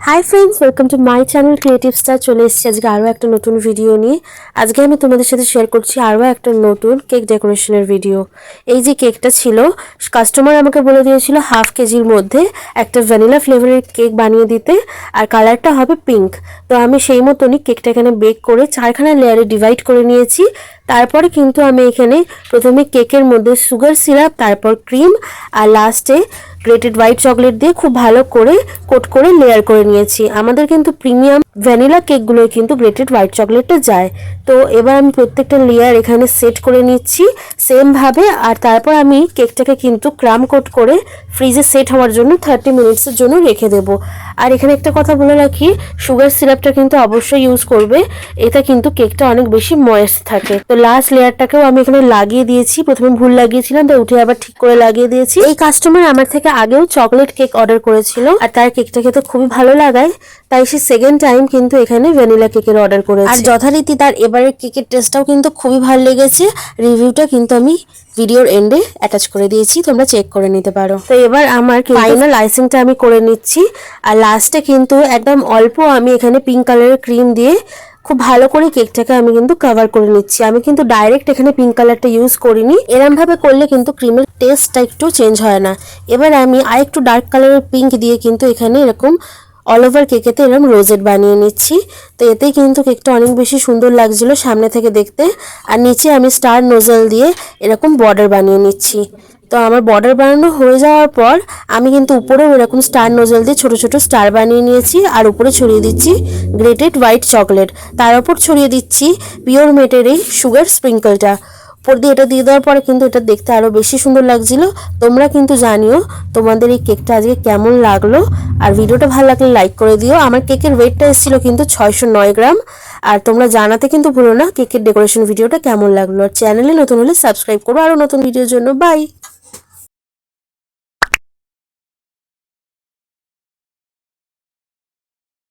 Hi friends, welcome to my channel creative star. চলে এসেছি আজকে আরও একটা নতুন ভিডিও নিয়ে। আজকে আমি তোমাদের সাথে শেয়ার করছি আরও একটা নতুন কেক ডেকোরেশনের ভিডিও। এই যে কেকটা ছিল, কাস্টমার আমাকে বলে দিয়েছিল হাফ কেজির মধ্যে একটা ভ্যানিলা ফ্লেভারের কেক বানিয়ে দিতে, আর কালারটা হবে পিঙ্ক। তো আমি সেই মতনই কেকটা এখানে বেক করে 4খানা লেয়ারে ডিভাইড করে নিয়েছি। তারপরে কিন্তু আমি এখানে প্রথমে কেকের মধ্যে সুগার সিরাপ, তারপর ক্রিম, আর লাস্টে গ্রেটেড হোয়াইট চকলেট দিয়ে খুব ভালো করে কোট করে লেয়ার করে নিয়েছি। আমাদের কিন্তু প্রিমিয়াম ভ্যানিলা কেকগুলোয় কিন্তু গ্রেটেড হোয়াইট চকলেটটা যায়। তো এবার আমি প্রত্যেকটা লেয়ার এখানে সেট করে নিচ্ছি সেমভাবে, আর তারপর আমি কেকটাকে কিন্তু ক্রাম কোট করে ফ্রিজে সেট হওয়ার জন্য 30 মিনিটসের জন্য রেখে দেবো। আর এখানে একটা কথা বলে রাখি, সুগার সিরাপটা কিন্তু অবশ্যই ইউজ করবে, এটা কিন্তু কেকটা অনেক বেশি ময়েস্ট থাকে। তো লাস্ট লেয়ারটাকেও আমি এখানে লাগিয়ে দিয়েছি, প্রথমে ভুল লাগিয়েছিলাম তাই উঠে আবার ঠিক করে লাগিয়ে দিয়েছি। এই কাস্টমার আমার থেকে আগেও চকলেট কেক অর্ডার করেছিল, আর তার কেকটা খেতে খুবই ভালো লাগায়, তাই সে সেকেন্ড টাইম কিন্তু এখানে ভ্যানিলা কেকের অর্ডার করেছে। আর যথারীতি তার এবারের কেকের টেস্টটাও কিন্তু খুবই ভালো লেগেছে। রিভিউটা কিন্তু আমি ভিডিওর এন্ডে অ্যাটাচ করে দিয়েছি, তোমরা চেক করে নিতে পারো। তো এবার আমার ফাইনাল আইসিংটা আমি করে নিচ্ছি, আর লাস্টে কিন্তু একদম অল্প আমি এখানে পিঙ্ক কালারের ক্রিম দিয়ে খুব ভালো করে কেকটাকে আমি কিন্তু কভার করে নিচ্ছি। আমি কিন্তু ডাইরেক্ট এখানে পিঙ্ক কালারটা ইউজ করিনি, এরম ভাবে করলে কিন্তু ক্রিমের টেস্টটা একটু চেঞ্জ হয় না। এবার আমি আরেকটু ডার্ক কালারের পিঙ্ক দিয়ে কিন্তু এখানে এরকম অল ওভার কেকেতে এরকম রোজেট বানিয়ে নিচ্ছি। তো এতেই কিন্তু কেকটা অনেক বেশি সুন্দর লাগছিল সামনে থেকে দেখতে। আর নিচে আমি স্টার নোজেল দিয়ে এরকম বর্ডার বানিয়ে নিচ্ছি। তো আমার বর্ডার বানানো হয়ে যাওয়ার পর আমি কিন্তু উপরেও এরকম স্টার নোজেল দিয়ে ছোট ছোট স্টার বানিয়ে নিয়েছি, আর উপরে ছড়িয়ে দিচ্ছি গ্রেটেড হোয়াইট চকলেট, তার উপর ছড়িয়ে দিচ্ছি পিওর মেটের এই সুগার স্প্রিঙ্কলটা। উপর দিয়ে এটা দিয়ে দেওয়ার পরে কিন্তু এটা দেখতে আরও বেশি সুন্দর লাগছিল। তোমরা কিন্তু জানিও তোমাদের এই কেকটা আজকে কেমন লাগলো, আর ভিডিওটা ভালো লাগলে লাইক করে দিও। আমার কেকের ওয়েটটা এসেছিলো কিন্তু 609 গ্রাম। আর তোমরা জানাতে কিন্তু ভুলো না কেকের ডেকোরেশন ভিডিওটা কেমন লাগলো। আর চ্যানেলে নতুন হলে সাবস্ক্রাইব করো আরও নতুন ভিডিওর জন্য। বাই।